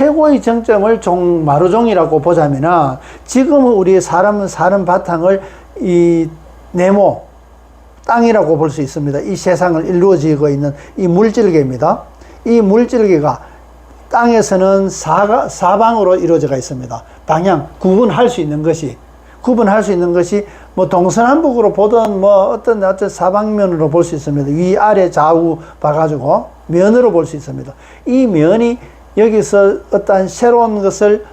최고의 정점을 마루종이라고 보자면은, 지금은 우리 사람은 사는 바탕을 이 네모, 땅이라고 볼 수 있습니다. 이 세상을 이루어지고 있는 이 물질계입니다. 이 물질계가 땅에서는 사방으로 이루어져 있습니다. 방향, 구분할 수 있는 것이 뭐 동서남북으로 보든 뭐 어떤 사방면으로 볼 수 있습니다. 위아래 좌우 봐가지고 면으로 볼 수 있습니다. 이 면이 여기서 어떤 새로운 것을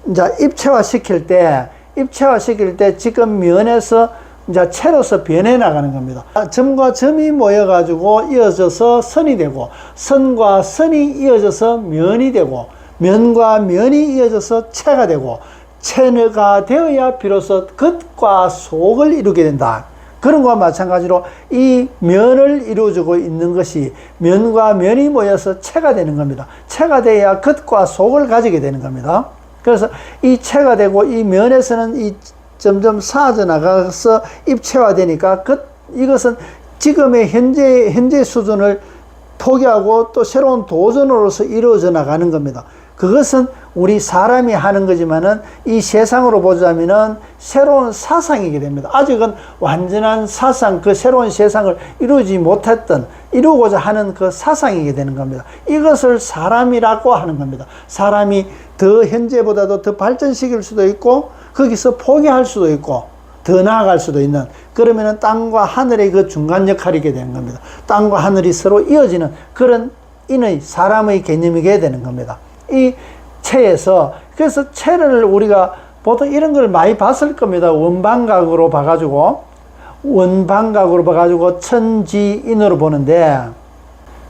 이제 입체화시킬 때 지금 면에서 이제 채로서 변해 나가는 겁니다. 점과 점이 모여가지고 이어져서 선이 되고, 선과 선이 이어져서 면이 되고, 면과 면이 이어져서 채가 되고, 체가 되어야 비로소 겉과 속을 이루게 된다. 그런 것과 마찬가지로 이 면을 이루어주고 있는 것이 면과 면이 모여서 체가 되는 겁니다. 체가 돼야 겉과 속을 가지게 되는 겁니다. 그래서 이 체가 되고 이 면에서는 이 점점 사아져 나가서 입체화되니까 이것은 지금의 현재 수준을 포기하고 또 새로운 도전으로서 이루어져 나가는 겁니다. 그것은 우리 사람이 하는 거지만은 이 세상으로 보자면은 새로운 사상이게 됩니다. 아직은 완전한 사상, 그 새로운 세상을 이루고자 하는 그 사상이게 되는 겁니다. 이것을 사람이라고 하는 겁니다. 사람이 더 현재보다도 더 발전시킬 수도 있고, 거기서 포기할 수도 있고, 더 나아갈 수도 있는, 그러면은 땅과 하늘의 그 중간 역할이게 되는 겁니다. 땅과 하늘이 서로 이어지는 그런 사람의 개념이게 되는 겁니다. 이 체에서, 그래서 체를 우리가 보통 이런 걸 많이 봤을 겁니다. 원방각으로 봐가지고 천지인으로 보는데,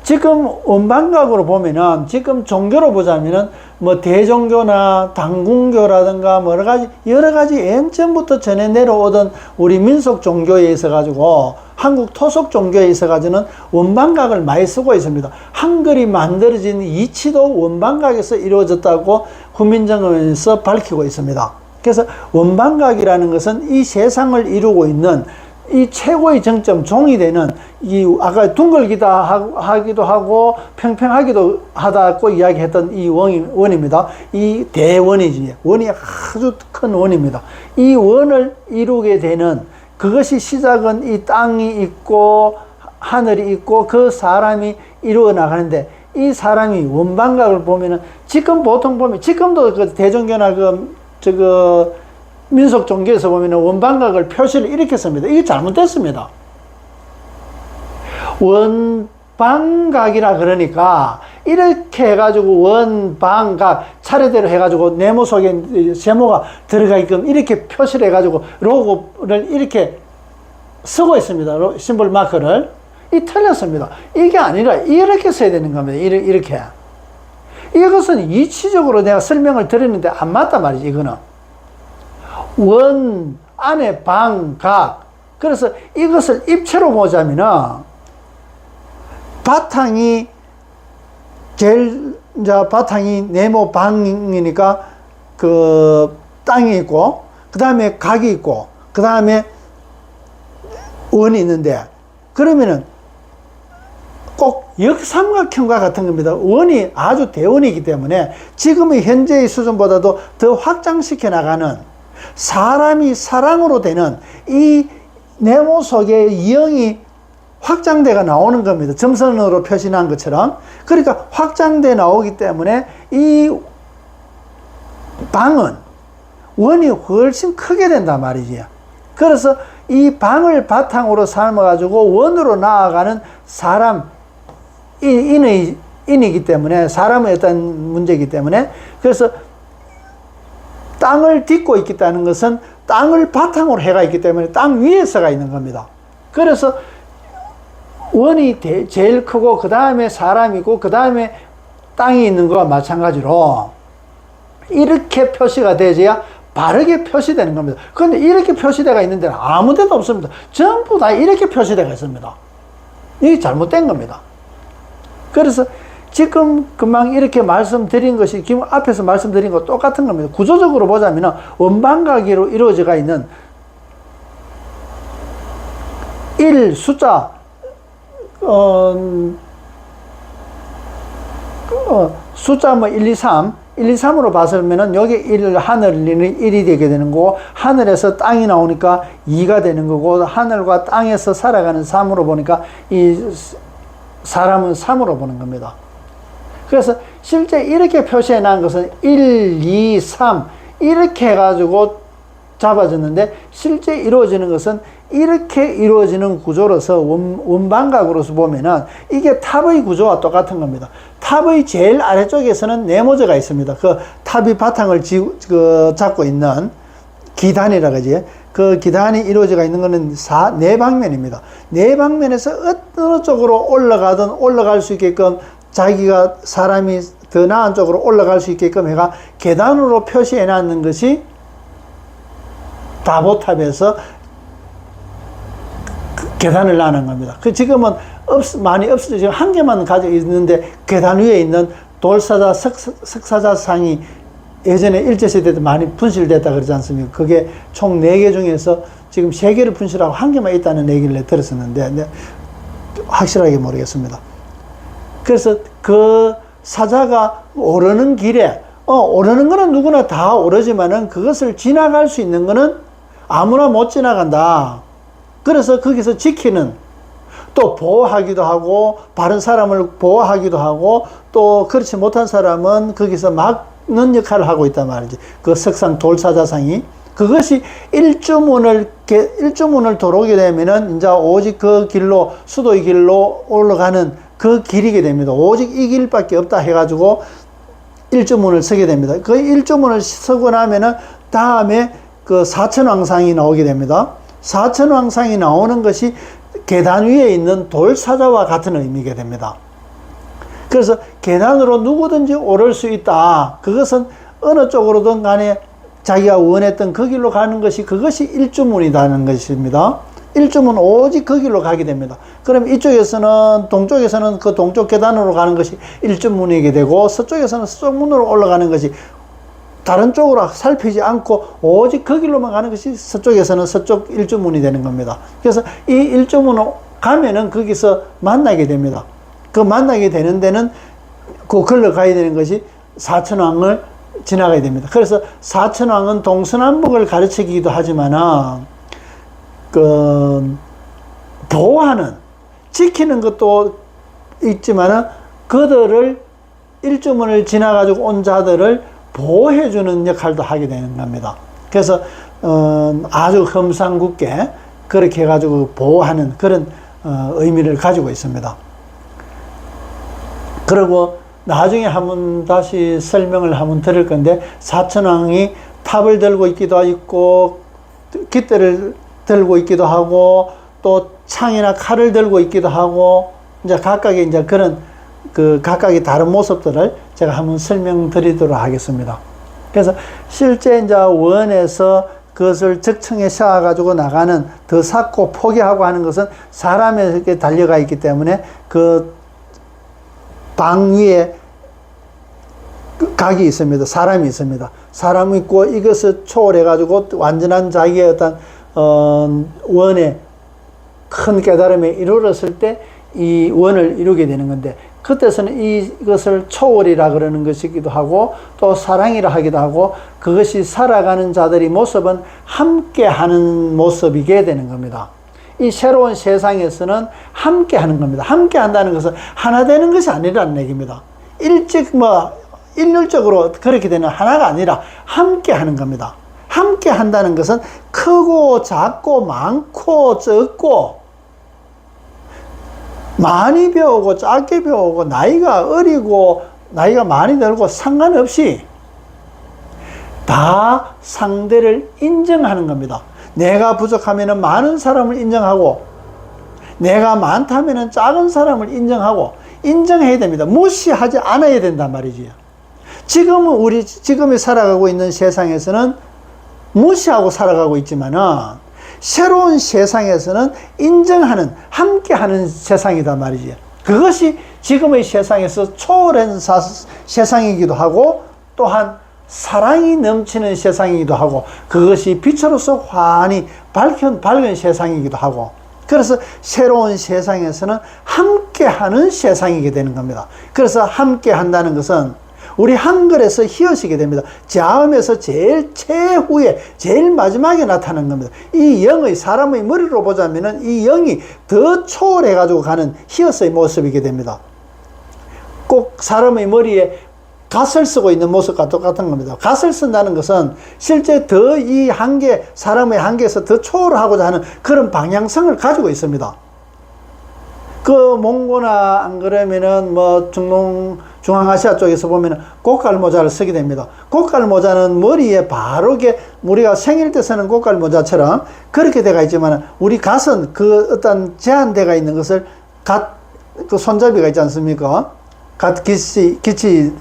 지금 원방각으로 보면은, 지금 종교로 보자면은 뭐 대종교나 당군교라든가 뭐 여러 가지 옛전부터 전해 내려오던 우리 민속 종교에 있어 가지고, 한국 토속 종교에 있어 가지고는 원방각을 많이 쓰고 있습니다. 한글이 만들어진 이치도 원방각에서 이루어졌다고 훈민정음에서 밝히고 있습니다. 그래서 원방각이라는 것은 이 세상을 이루고 있는 이 최고의 정점, 종이 되는, 아까 둥글기다 하기도 하고 평평하기도 하다고 이야기했던 이 원입니다. 이 대원이지. 원이 아주 큰 원입니다. 이 원을 이루게 되는, 그것이 시작은 이 땅이 있고 하늘이 있고 그 사람이 이루어 나가는데, 이 사람이 원방각을 보면은, 보통 보면, 지금도 그 대종교나 민속 종교에서 보면 원방각을 표시를 이렇게 씁니다. 이게 잘못됐습니다. 원방각이라 그러니까 이렇게 해가지고 원방각 차례대로 해가지고 네모 속에 세모가 들어가게끔 이렇게 표시를 해가지고 로고를 이렇게 쓰고 있습니다. 심볼 마커를. 이 틀렸습니다. 이게 아니라 이렇게 써야 되는 겁니다. 이렇게. 이것은 이치적으로 내가 설명을 드렸는데 안 맞단 말이지, 이거는. 원 안에 방각. 그래서 이것을 입체로 보자면은, 바탕이 네모 방이니까 그 땅이 있고, 그 다음에 각이 있고, 그 다음에 원이 있는데, 그러면은 꼭 역삼각형과 같은 겁니다. 원이 아주 대원이기 때문에 지금의 현재의 수준보다도 더 확장시켜 나가는, 사람이 사랑으로 되는 이 네모 속에 이형이 확장돼가 나오는 겁니다. 점선으로 표시한 것처럼. 그러니까 확장돼 나오기 때문에 이 방은 원이 훨씬 크게 된단 말이지. 그래서 이 방을 바탕으로 삼아가지고 원으로 나아가는 사람, 인이기 때문에, 사람의 어떤 문제이기 때문에, 그래서 땅을 딛고 있다는 것은 땅을 바탕으로 해가 있기 때문에 땅 위에서가 있는 겁니다. 그래서 원이 제일 크고, 그 다음에 사람이고, 그 다음에 땅이 있는 것과 마찬가지로 이렇게 표시가 되어야 바르게 표시되는 겁니다. 그런데 이렇게 표시되어 있는 데는 아무 데도 없습니다. 전부 다 이렇게 표시되어 있습니다. 이게 잘못된 겁니다. 그래서 지금 금방 이렇게 말씀드린 것이 지금 앞에서 말씀드린 것 똑같은 겁니다. 구조적으로 보자면 원방각으로 이루어져 있는 1 숫자 숫자 뭐 1, 2, 3 1, 2, 3으로 봤으면은 여기 1, 하늘이 1이 되게 되는 거고, 하늘에서 땅이 나오니까 2가 되는 거고, 하늘과 땅에서 살아가는 3으로 보니까 이 사람은 3으로 보는 겁니다. 그래서 실제 이렇게 표시해 놓은 것은 1, 2, 3 이렇게 해가지고 잡아졌는데, 실제 이루어지는 것은 이렇게 이루어지는 구조로서 원방각으로서 보면은 이게 탑의 구조와 똑같은 겁니다. 탑의 제일 아래쪽에서는 네모저가 있습니다. 그 탑이 바탕을 잡고 있는 기단이라 그러지. 그 기단이 이루어져 있는 것은 네 방면입니다. 네 방면에서 어느 쪽으로 올라가든 올라갈 수 있게끔, 자기가 사람이 더 나은 쪽으로 올라갈 수 있게끔 해가 계단으로 표시해 놨는 것이 다보탑에서 계단을 나눈 겁니다. 지금은 많이 없어져, 지금 한 개만 가지고 있는데, 계단 위에 있는 돌사자, 석사자상이 예전에 일제시대 때 많이 분실됐다 그러지 않습니까? 그게 총 4개 중에서 지금 3개를 분실하고 1개만 있다는 얘기를 들었었는데, 확실하게 모르겠습니다. 그래서 그 사자가 오르는 길에, 오르는 거는 누구나 다 오르지만은 그것을 지나갈 수 있는 거는 아무나 못 지나간다. 그래서 거기서 지키는, 또 보호하기도 하고, 바른 사람을 보호하기도 하고, 또 그렇지 못한 사람은 거기서 막는 역할을 하고 있단 말이지. 그 석상 돌사자상이. 그것이 일주문을 들어오게 되면은 이제 오직 그 길로, 수도의 길로 올라가는 그 길이게 됩니다. 오직 이 길밖에 없다 해가지고 일주문을 서게 됩니다. 그 일주문을 서고 나면은 다음에 그 사천왕상이 나오게 됩니다. 사천왕상이 나오는 것이 계단 위에 있는 돌사자와 같은 의미가 됩니다. 그래서 계단으로 누구든지 오를 수 있다. 그것은 어느 쪽으로든 간에 자기가 원했던 그 길로 가는 것이, 그것이 일주문이라는 것입니다. 일주문 오직 그 길로 가게 됩니다. 그럼 이쪽에서는, 동쪽에서는 그 동쪽 계단으로 가는 것이 일주문이게 되고, 서쪽에서는 서쪽 문으로 올라가는 것이, 다른 쪽으로 살피지 않고 오직 그 길로만 가는 것이 서쪽에서는 서쪽 일주문이 되는 겁니다. 그래서 이 일주문으로 가면은 거기서 만나게 됩니다. 그 만나게 되는 데는 그 걸로 가야 되는 것이 사천왕을 지나가야 됩니다. 그래서 사천왕은 동서남북을 가르치기도 하지만은, 보호하는, 지키는 것도 있지만은, 그들을, 일주문을 지나가지고 온 자들을 보호해주는 역할도 하게 되는 겁니다. 그래서 아주 험상궂게 그렇게 해가지고 보호하는 그런 의미를 가지고 있습니다. 그리고 나중에 한번 다시 설명을 한번 드릴 건데, 사천왕이 탑을 들고 있기도 있고, 깃대를 들고 있기도 하고, 또 창이나 칼을 들고 있기도 하고, 이제 각각의 이제 그런 각각의 다른 모습들을 제가 한번 설명드리도록 하겠습니다. 그래서 실제 이제 원에서 그것을 적층에 씌워가지고 나가는, 더 쌓고 포기하고 하는 것은 사람에게 달려가 있기 때문에 그 방 위에 각이 있습니다. 사람이 있습니다. 사람이 있고, 이것을 초월해가지고 완전한 자기의 어떤, 원의 큰 깨달음에 이르렀을 때 이 원을 이루게 되는 건데, 그때서는 이것을 초월이라 그러는 것이기도 하고, 또 사랑이라 하기도 하고, 그것이 살아가는 자들의 모습은 함께 하는 모습이게 되는 겁니다. 이 새로운 세상에서는 함께 하는 겁니다. 함께 한다는 것은 하나 되는 것이 아니라는 얘기입니다. 일률적으로 그렇게 되는 하나가 아니라 함께 하는 겁니다. 함께 한다는 것은 크고 작고 많고 적고, 많이 배우고 작게 배우고, 나이가 어리고 나이가 많이 들고 상관없이 다 상대를 인정하는 겁니다. 내가 부족하면 많은 사람을 인정하고, 내가 많다면 작은 사람을 인정하고, 인정해야 됩니다. 무시하지 않아야 된단 말이지요. 지금은 지금이 살아가고 있는 세상에서는 무시하고 살아가고 있지만은, 새로운 세상에서는 인정하는, 함께하는 세상이단 말이지. 그것이 지금의 세상에서 초월한 세상이기도 하고, 또한 사랑이 넘치는 세상이기도 하고, 그것이 빛으로서 환히 밝은 세상이기도 하고, 그래서 새로운 세상에서는 함께하는 세상이게 되는 겁니다. 그래서 함께한다는 것은 우리 한글에서 히읗이게 됩니다. 자음에서 제일 최후에, 제일 마지막에 나타나는 겁니다. 이 영의, 사람의 머리로 보자면은 이 영이 더 초월해가지고 가는 히읗의 모습이게 됩니다. 꼭 사람의 머리에 갓을 쓰고 있는 모습과 똑같은 겁니다. 갓을 쓴다는 것은 실제 더 이 한계, 사람의 한계에서 더 초월하고자 하는 그런 방향성을 가지고 있습니다. 그 몽고나 안 그러면은 뭐 중앙아시아 쪽에서 보면은 고깔 모자를 쓰게 됩니다. 고깔 모자는 머리에 바르게 우리가 생일 때 쓰는 고깔 모자처럼 그렇게 되어 있지만 우리 갓은 그 어떤 제한되어 있는 것을 그 손잡이가 있지 않습니까? 깃이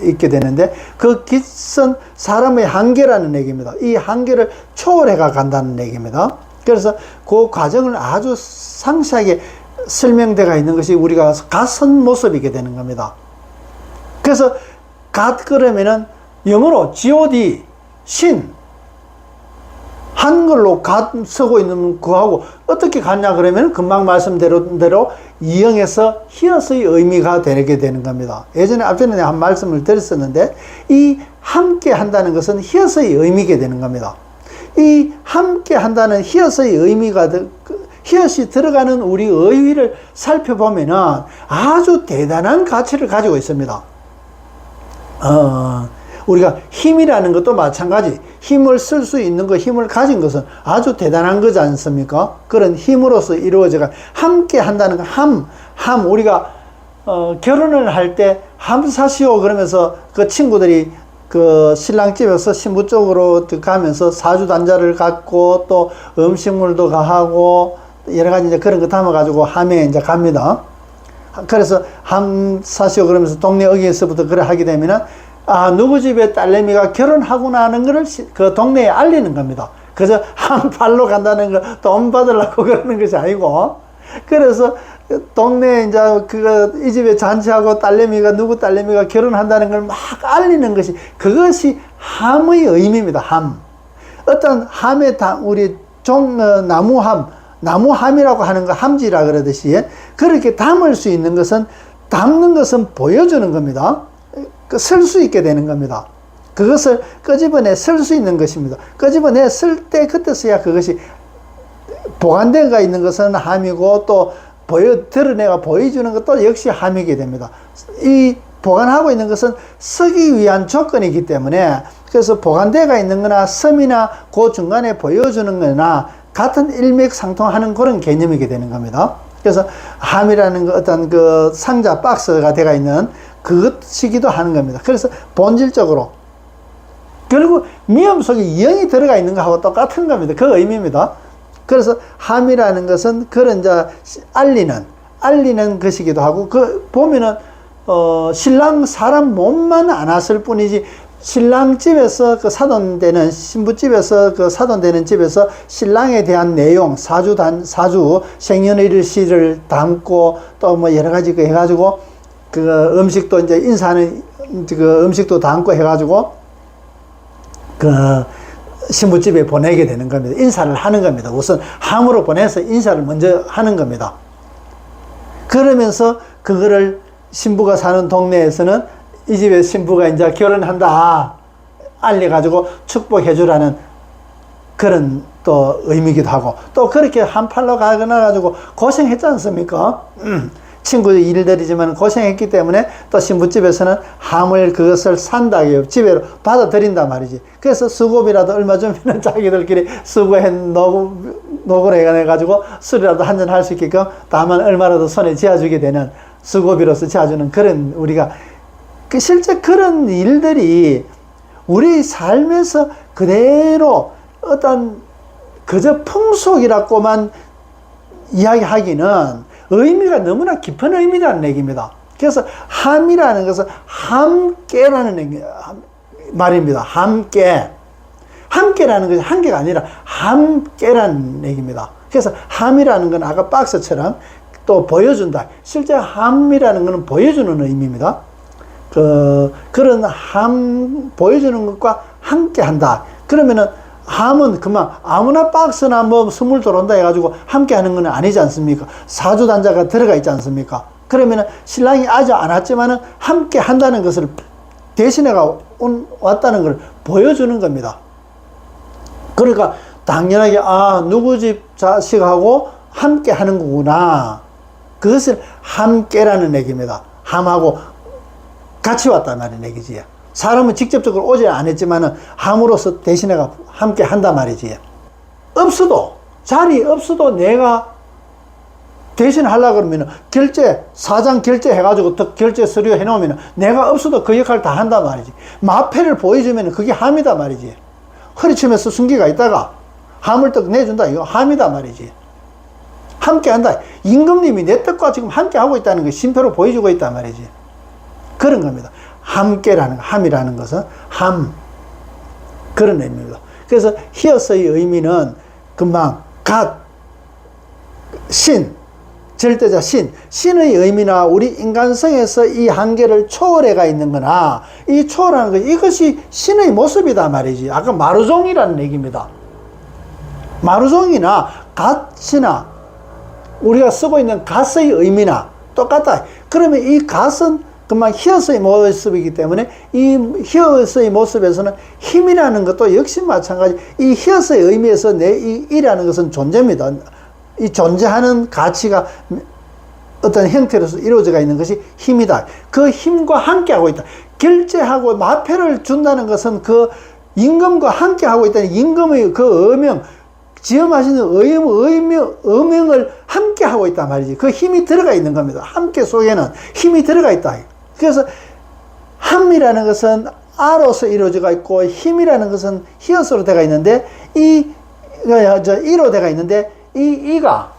있게 되는데 그 깃은 사람의 한계라는 얘기입니다. 이 한계를 초월해가 간다는 얘기입니다. 그래서 그 과정을 아주 상세하게 설명되어 있는 것이 우리가 갓선 모습이게 되는 겁니다. 그래서 갓 그러면은 영어로 God, 신, 한글로 갓 쓰고 있는 그하고 어떻게 같냐 그러면 금방 말씀대로 이영에서 히읗의 의미가 되게 되는 겁니다. 예전에 앞전에 한 말씀을 드렸었는데 이 함께 한다는 것은 히읗의 의미게 되는 겁니다. 이 함께 한다는 히읗의 의미가 히읗이 들어가는 우리 의의를 살펴보면은 아주 대단한 가치를 가지고 있습니다. 우리가 힘이라는 것도 마찬가지. 힘을 쓸 수 있는 것, 힘을 가진 것은 아주 대단한 거지 않습니까? 그런 힘으로서 이루어져가 함께 한다는 것, 우리가 결혼을 할 때 함사시오 그러면서 그 친구들이 그 신랑집에서 신부 쪽으로 가면서 사주단자를 갖고 또 음식물도 가하고 여러 가지 이제 그런 거 담아가지고 함에 이제 갑니다. 그래서 함사시오 그러면서 동네 어귀에서부터 그래 하게 되면은 누구 집에 딸내미가 결혼하고 나는 거를 그 동네에 알리는 겁니다. 그래서 한 팔로 간다는 거 돈 받으려고 그러는 것이 아니고, 그래서 동네에 이제 이 집에 잔치하고 누구 딸내미가 결혼한다는 걸 막 알리는 것이, 그것이 함의 의미입니다. 함. 어떤 함의 우리 나무함이라고 하는 거 함지라 그러듯이, 그렇게 담을 수 있는 것은, 담는 것은 보여주는 겁니다. 쓸 수 있게 되는 겁니다. 그것을 끄집어내 쓸 수 있는 것입니다. 끄집어내 쓸 때 그때서야 그것이 보관되어 있는 것은 함이고, 또 드러내가 보여주는 것도 역시 함이게 됩니다. 이 보관하고 있는 것은 쓰기 위한 조건이기 때문에, 그래서 보관되어 있는 거나 섬이나 그 중간에 보여주는 거나 같은 일맥상통하는 그런 개념이게 되는 겁니다. 그래서 함이라는 거 어떤 그 상자 박스가 되어 있는 그것이기도 하는 겁니다. 그래서 본질적으로 결국 미음 속에 영이 들어가 있는 거하고 똑같은 겁니다. 그 의미입니다. 그래서 함이라는 것은 그런 이제 알리는 것이기도 하고, 보면은 신랑 사람 몸만 안 왔을 뿐이지, 신랑 집에서 사돈되는 신부집에서 사돈되는 집에서 신랑에 대한 내용, 사주 생년일시를 담고 또 뭐 여러 가지 해가지고 음식도 이제 인사하는 음식도 담고 해가지고 신부집에 보내게 되는 겁니다. 인사를 하는 겁니다. 우선 함으로 보내서 인사를 먼저 하는 겁니다. 그러면서 그거를 신부가 사는 동네에서는 이 집에 신부가 이제 결혼한다 알려가지고 축복해주라는 그런 또 의미기도 하고, 또 그렇게 한 팔로 가가지고 고생했지 않습니까? 친구 일들이지만 고생했기 때문에 또 신부집에서는 함을 그것을 산다고 집에 받아들인단 말이지. 그래서 수고비라도 얼마 주면 자기들끼리 수고해 녹을 해가지고 술이라도 한잔 할 수 있게끔 다만 얼마라도 손에 쥐어주게 되는, 수고비로서 쥐어주는 그런, 우리가 실제 그런 일들이 우리 삶에서 그대로 어떤 그저 풍속이라고만 이야기하기는 의미가 너무나 깊은 의미라는 얘기입니다. 그래서 함이라는 것은 함께라는 말입니다. 함께라는 것이 한 개가 아니라 함께라는 얘기입니다. 그래서 함이라는 건 아까 박스처럼 또 보여준다. 실제 함이라는 것은 보여주는 의미입니다. 그런 보여주는 것과 함께 한다. 그러면은 함은 그만 아무나 박스나 뭐 스물 들어온다 해가지고 함께 하는 건 아니지 않습니까? 사주단자가 들어가 있지 않습니까? 그러면은 신랑이 아직 안 왔지만은 함께 한다는 것을 대신해가 왔다는 걸 보여주는 겁니다. 그러니까 당연하게 누구 집 자식하고 함께 하는 거구나. 그것을 함께라는 얘기입니다. 함하고 같이 왔단 말이야 얘기지. 사람은 직접적으로 오지 않았지만은 함으로써 대신해가 함께 한단 말이지. 없어도, 자리 없어도 내가 대신 하려고 그러면 사장 결제 해가지고 결제 서류 해놓으면 내가 없어도 그 역할을 다 한단 말이지. 마패를 보여주면 그게 함이다 말이지. 허리춤에서 순기가 있다가 함을 떡 내준다. 이거 함이다 말이지. 함께 한다. 임금님이 내 뜻과 지금 함께 하고 있다는 걸 심표로 보여주고 있단 말이지. 그런 겁니다. 함께라는, 함이라는 것은 그런 의미입니다. 그래서 히어스의 의미는 금방 절대자 신의 의미나 우리 인간성에서 이 한계를 초월해가 있는 거나, 이 초월하는 것, 이것이 신의 모습이다 말이지. 아까 마루종이라는 얘기입니다. 마루종이나 갓이나 우리가 쓰고 있는 갓의 의미나 똑같다. 그러면 이 갓은 그만 히어스의 모습이기 때문에 이 히어스의 모습에서는 힘이라는 것도 역시 마찬가지. 이 히어스의 의미에서 이 이라는 것은 존재입니다. 이 존재하는 가치가 어떤 형태로서 이루어져 있는 것이 힘이다. 그 힘과 함께하고 있다. 결제하고 마패를 준다는 것은 그 임금과 함께하고 있다는 임금의 그 지엄하시는 어명을 함께하고 있단 말이지. 그 힘이 들어가 있는 겁니다. 함께 속에는 힘이 들어가 있다. 그래서 함이라는 것은 아로서 이루어져 있고, 힘이라는 것은 히어스로 되어 있는데, 이로 되어 있는데, 이가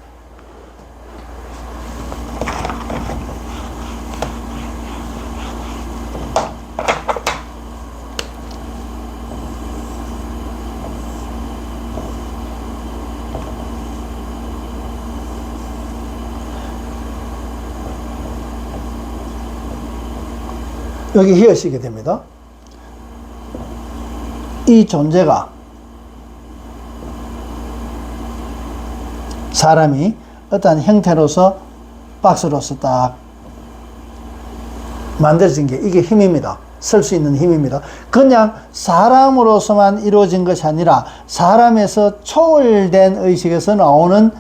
여기 히어시게 됩니다. 이 존재가 사람이 어떠한 형태로서 박스로서 딱 만들어진 게 이게 힘입니다. 쓸 수 있는 힘입니다. 그냥 사람으로서만 이루어진 것이 아니라 사람에서 초월된 의식에서 나오는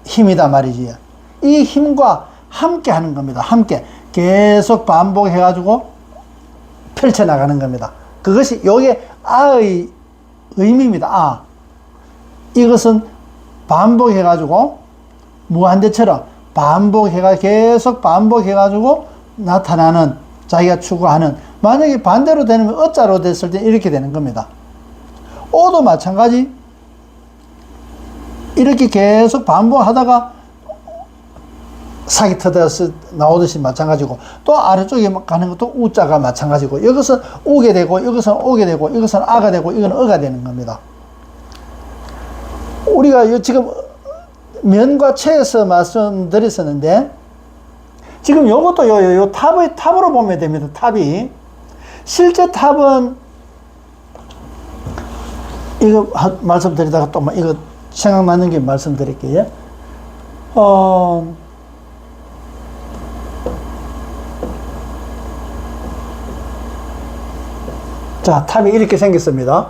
힘이다 말이지. 이 힘과 함께 하는 겁니다. 함께 계속 반복해가지고 펼쳐나가는 겁니다. 그것이 요게 아의 의미입니다. 이것은 반복해가지고 무한대처럼 계속 반복해가지고 나타나는, 자기가 추구하는, 만약에 반대로 되면 어자로 됐을 때 이렇게 되는 겁니다. 오도 마찬가지. 이렇게 계속 반복하다가 사기 터져서 나오듯이 마찬가지고, 또 아래쪽에 가는 것도 우자가 마찬가지고, 이것은 우게 되고, 이것은 오게 되고, 이것은 아가 되고, 이건 어가 되는 겁니다. 우리가 지금 면과 체에서 말씀드렸었는데, 지금 요것도 요 탑으로 보면 됩니다. 탑이. 실제 탑은, 이거 말씀드리다가 또 이거 생각나는 게 말씀드릴게요. 자, 탑이 이렇게 생겼습니다.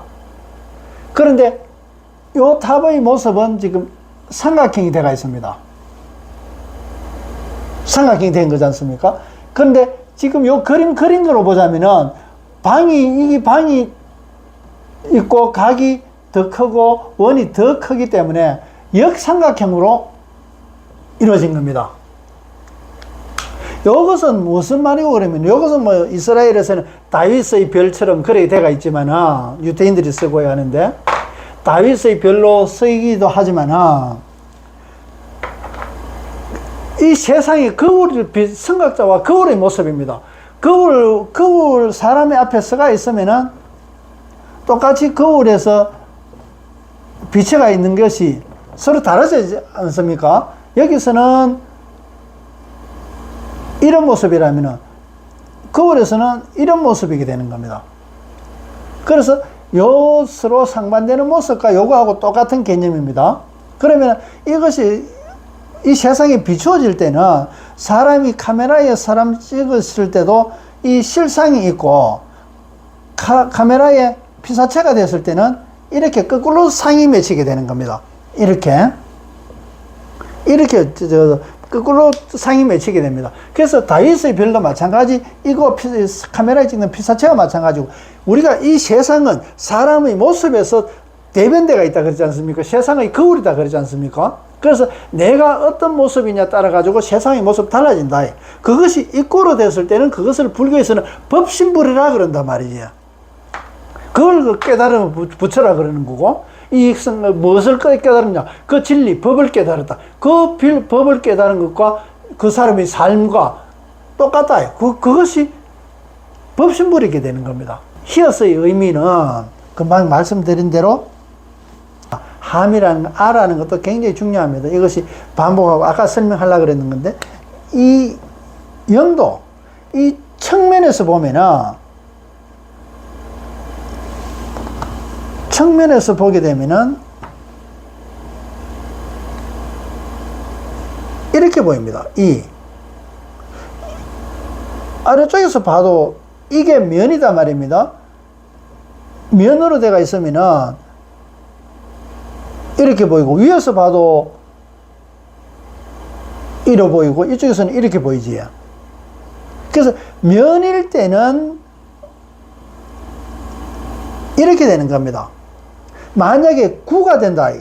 그런데 이 탑의 모습은 지금 삼각형이 되어 있습니다. 삼각형이 된 거지 않습니까? 그런데 지금 요 그린 거로 보자면은 이게 방이 있고 각이 더 크고 원이 더 크기 때문에 역삼각형으로 이루어진 겁니다. 이것은 무슨 말이고 그러면, 이것은 뭐 이스라엘에서는 다윗의 별처럼 그렇게 되어 있지만은, 유대인들이 쓰고 하는데 다윗의 별로 쓰이기도 하지만은, 이 세상의 성각자와 거울의 모습입니다. 거울 사람의 앞에 서가 있으면은 똑같이 거울에서 비춰가 있는 것이 서로 다르지 않습니까? 여기서는 이런 모습이라면은 거울에서는 이런 모습이게 되는 겁니다. 그래서 요 서로 상반되는 모습과 요거하고 똑같은 개념입니다. 그러면 이것이 이 세상에 비추어질 때는 사람이 카메라에 사람 찍었을 때도 이 실상이 있고 카메라에 피사체가 됐을 때는 이렇게 거꾸로 상이 맺히게 되는 겁니다. 이렇게 거꾸로 상이 맺히게 됩니다. 그래서 다윗의 별도 마찬가지, 이거 카메라에 찍는 피사체가 마찬가지고, 우리가 이 세상은 사람의 모습에서 대변대가 있다 그러지 않습니까? 세상의 거울이다 그러지 않습니까? 그래서 내가 어떤 모습이냐 따라 가지고 세상의 모습 달라진다. 그것이 입고로 됐을 때는 그것을 불교에서는 법신불이라 그런단 말이지. 그걸 깨달으면 부처라 그러는 거고, 무엇을 깨달았냐? 그 진리, 법을 깨달았다. 그 법을 깨달은 것과 그 사람의 삶과 똑같다. 그것이 법신불이게 되는 겁니다. 히어스의 의미는 금방 말씀드린 대로 함이라는, 아라는 것도 굉장히 중요합니다. 이것이 반복하고 아까 설명하려고 그랬는 건데, 이 영도, 이 측면에서 보게 되면은 이렇게 보입니다. 아래쪽에서 봐도 이게 면이다 말입니다. 면으로 되어 있으면은 이렇게 보이고, 위에서 봐도 이렇게 보이고, 이쪽에서는 이렇게 보이지. 그래서 면일 때는 이렇게 되는 겁니다. 만약에 구가 된다.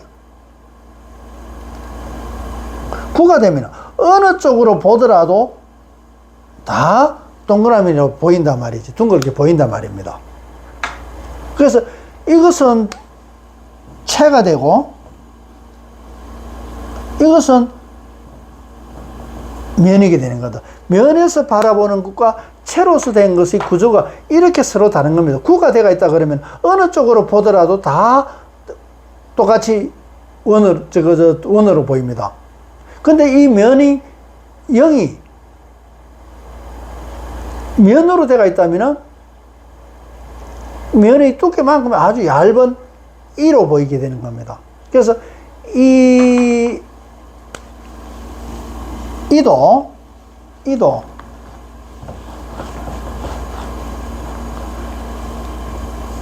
구가 되면 어느 쪽으로 보더라도 다 동그라미로 보인단 말이지. 둥그렇게 보인단 말입니다. 그래서 이것은 체가 되고, 이것은 면이게 되는 거다. 면에서 바라보는 것과 체로서 된 것의 구조가 이렇게 서로 다른 겁니다. 구가 되어 있다 그러면 어느 쪽으로 보더라도 다 똑같이 원으로 보입니다. 근데 이 면이, 영이 면으로 되어 있다면 면의 두께만큼 아주 얇은 이로 보이게 되는 겁니다. 그래서 이도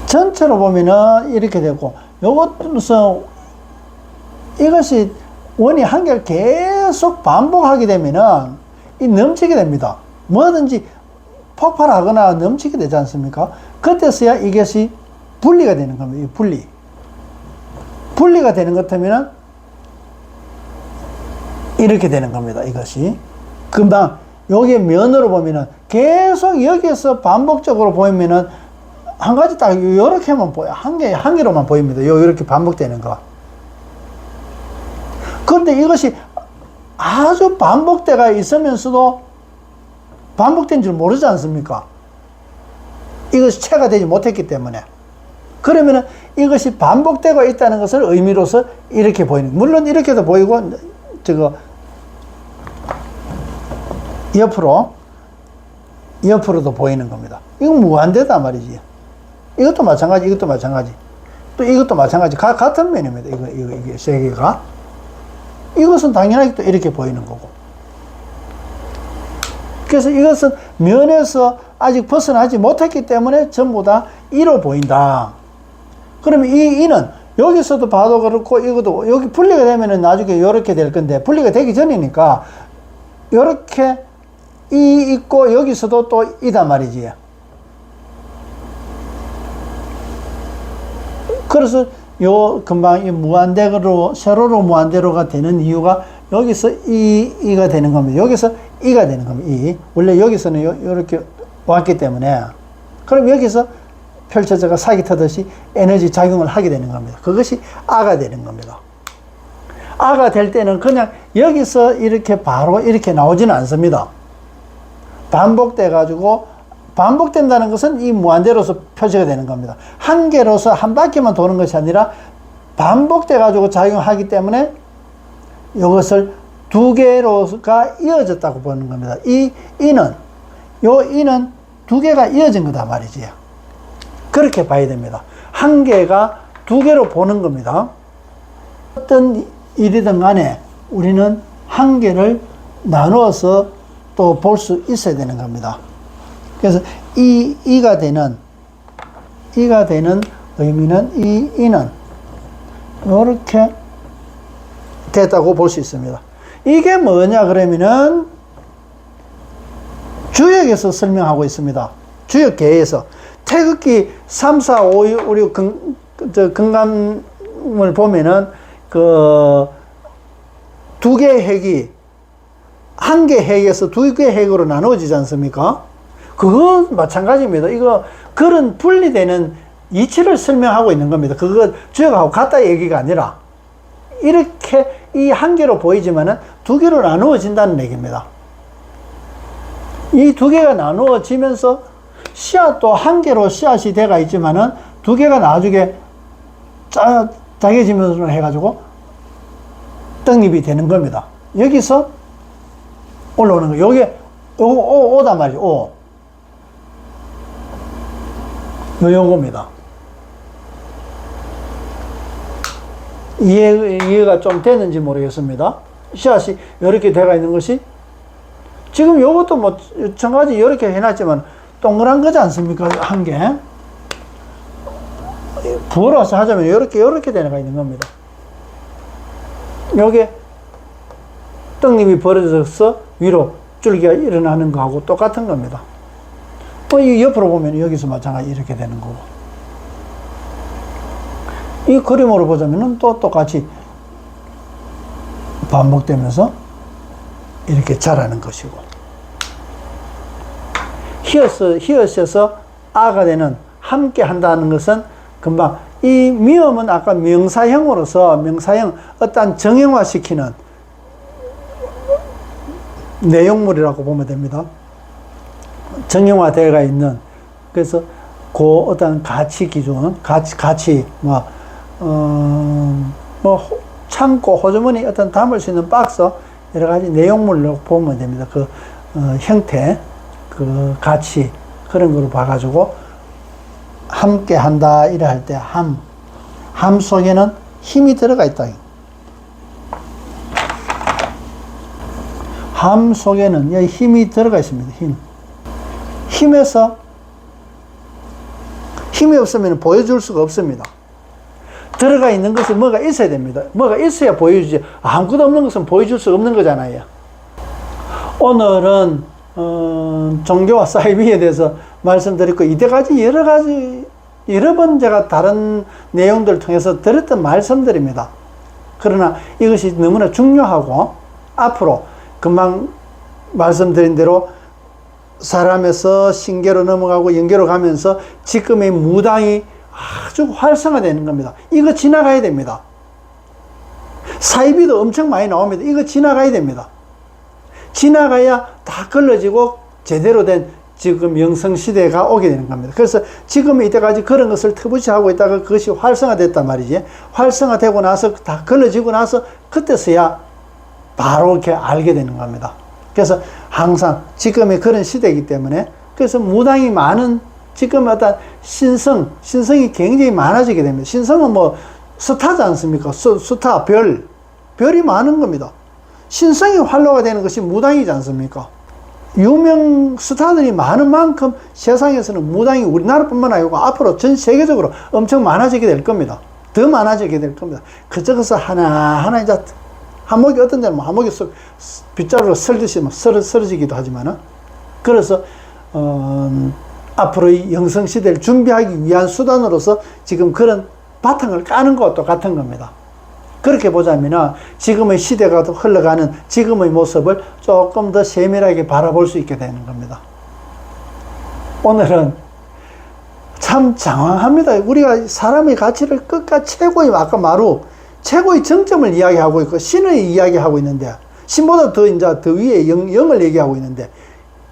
전체로 보면은 이렇게 되고, 이것이 원이 한 개를 계속 반복하게 되면은 넘치게 됩니다. 뭐든지 폭발하거나 넘치게 되지 않습니까? 그때서야 이것이 분리가 되는 겁니다. 분리가 되는 것 같으면은 이렇게 되는 겁니다. 이것이 금방 여기 면으로 보면은 계속 여기에서 반복적으로 보이면은 한 가지 딱 요렇게만 보여. 한 개로만 보입니다. 이렇게 반복되는 거. 그런데 이것이 아주 반복대가 있으면서도 반복된 줄 모르지 않습니까? 이것이 체가 되지 못했기 때문에. 그러면은 이것이 반복되고 있다는 것을 의미로서 이렇게 보이는, 물론 이렇게도 보이고, 옆으로도 보이는 겁니다. 이건 무한대다 말이지. 이것도 마찬가지, 이것도 마찬가지. 또 이것도 마찬가지. 같은 면입니다. 이게 세 개가. 이것은 당연하게 또 이렇게 보이는 거고. 그래서 이것은 면에서 아직 벗어나지 못했기 때문에 전부 다 이로 보인다. 그러면 이 이는 여기서도 봐도 그렇고, 이것도 여기 분리가 되면은 나중에 이렇게 될 건데, 분리가 되기 전이니까 이렇게 이 있고 여기서도 또 이다 말이지. 그래서 금방 이 무한대로, 세로로 무한대로가 되는 이유가 여기서 이가 되는 겁니다. 여기서 이가 되는 겁니다. 원래 여기서는 이렇게 왔기 때문에, 그럼 여기서 펼쳐져가 사기 타듯이 에너지 작용을 하게 되는 겁니다. 그것이 아가 되는 겁니다. 아가 될 때는 그냥 여기서 이렇게 바로 이렇게 나오지는 않습니다. 반복돼 가지고, 반복된다는 것은 이 무한대로서 표시가 되는 겁니다. 한 개로서 한 바퀴만 도는 것이 아니라 반복돼 가지고 작용하기 때문에 이것을 두 개로가 이어졌다고 보는 겁니다. 이는 두 개가 이어진 거다 말이지. 그렇게 봐야 됩니다. 한 개가 두 개로 보는 겁니다. 어떤 일이든 간에 우리는 한 개를 나누어서 또 볼 수 있어야 되는 겁니다. 그래서 이가 되는 의미는 이는 이렇게 됐다고 볼 수 있습니다. 이게 뭐냐 그러면은 주역에서 설명하고 있습니다. 주역계에서 태극기 3, 4, 5, 6 금감을 보면은 그 두 개의 핵이 한 개 핵에서 두 개 핵으로 나누어지지 않습니까? 그거 마찬가지입니다. 이거 그런 분리되는 이치를 설명하고 있는 겁니다. 그거 주역하고 같다 얘기가 아니라 이렇게 이 한 개로 보이지만은 두 개로 나누어진다는 얘기입니다. 이 두 개가 나누어지면서 씨앗도 한 개로 씨앗이 돼가 있지만은 두 개가 나중에 작아지면서 해가지고 떡잎이 되는 겁니다. 여기서 올라오는 거. 요게 오단 말이죠. 오. 요겁니다. 이해가 좀 되는지 모르겠습니다. 씨앗이 이렇게 돼가 있는 것이 지금 요것도 뭐 마찬가지 이렇게 해놨지만 동그란 거지 않습니까? 한 개. 부어서 하자면 이렇게 돼가 있는 겁니다. 요게 떡잎이 벌어져서 위로 줄기가 일어나는 거하고 똑같은 겁니다. 이 옆으로 보면 여기서 마찬가지 이렇게 되는 거고. 이 그림으로 보자면은 또 똑같이 반복되면서 이렇게 자라는 것이고. 히읗에서 아가 되는 함께 한다는 것은 금방 이 미음은 아까 명사형으로서 명사형 어떤 정형화시키는 내용물이라고 보면 됩니다. 정형화되어 있는 그래서 그 어떤 가치 기준, 가치 창고 호주머니 어떤 담을 수 있는 박스 여러 가지 내용물로 보면 됩니다. 그 형태, 그 가치 그런 거로 봐가지고 함께 한다 이래 할 때 함 속에는 힘이 들어가 있다. 함 속에는 여기 힘이 들어가 있습니다. 힘에서 힘이 없으면 보여줄 수가 없습니다. 들어가 있는 것은 뭐가 있어야 됩니다. 뭐가 있어야 보여주지. 아무것도 없는 것은 보여줄 수 없는 거잖아요. 오늘은 종교와 사이비에 대해서 말씀드렸고 이때까지 여러 번 제가 다른 내용들을 통해서 들었던 말씀들입니다. 그러나 이것이 너무나 중요하고 앞으로 금방 말씀드린 대로 사람에서 신계로 넘어가고 영계로 가면서 지금의 무당이 아주 활성화되는 겁니다. 이거 지나가야 됩니다. 사이비도 엄청 많이 나옵니다. 이거 지나가야 됩니다. 지나가야 다 걸러지고 제대로 된 지금 영성시대가 오게 되는 겁니다. 그래서 지금 이때까지 그런 것을 터부시하고 있다가 그것이 활성화됐단 말이지. 활성화되고 나서 다 걸러지고 나서 그때서야 바로 이렇게 알게 되는 겁니다. 그래서 항상 지금의 그런 시대이기 때문에 그래서 무당이 많은 지금 어떤 신성이 굉장히 많아지게 됩니다. 신성은 뭐 스타지 않습니까? 스타, 별이 많은 겁니다. 신성이 활로가 되는 것이 무당이지 않습니까? 유명 스타들이 많은 만큼 세상에서는 무당이 우리나라뿐만 아니고 앞으로 전 세계적으로 엄청 많아지게 될 겁니다. 더 많아지게 될 겁니다. 그쪽에서 하나하나 이제 한목이 어떤 데는 한목이 빗자루로 설듯이 쓰러지기도 하지만은 그래서 앞으로 이 영성시대를 준비하기 위한 수단으로서 지금 그런 바탕을 까는 것과 똑같은 겁니다. 그렇게 보자면 지금의 시대가 흘러가는 지금의 모습을 조금 더 세밀하게 바라볼 수 있게 되는 겁니다. 오늘은 참 장황합니다. 우리가 사람의 가치를 끝까지 아까 최고의 정점을 이야기하고 있고 신을 이야기하고 있는데 신보다 더 위에 영을 얘기하고 있는데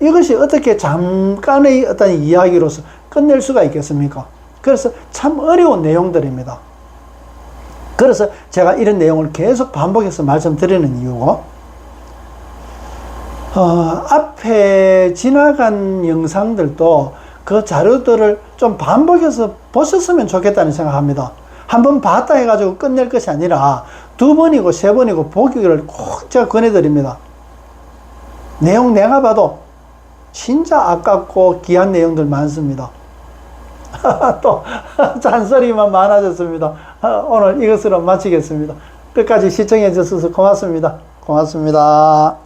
이것이 어떻게 잠깐의 어떤 이야기로서 끝낼 수가 있겠습니까? 그래서 참 어려운 내용들입니다. 그래서 제가 이런 내용을 계속 반복해서 말씀드리는 이유고 앞에 지나간 영상들도 그 자료들을 좀 반복해서 보셨으면 좋겠다는 생각합니다. 한번 봤다 해가지고 끝낼 것이 아니라 2번이고 3번이고 보기를 꼭 제가 권해드립니다. 내용 내가 봐도 진짜 아깝고 귀한 내용들 많습니다. 또 잔소리만 많아졌습니다. 오늘 이것으로 마치겠습니다. 끝까지 시청해 주셔서 고맙습니다. 고맙습니다.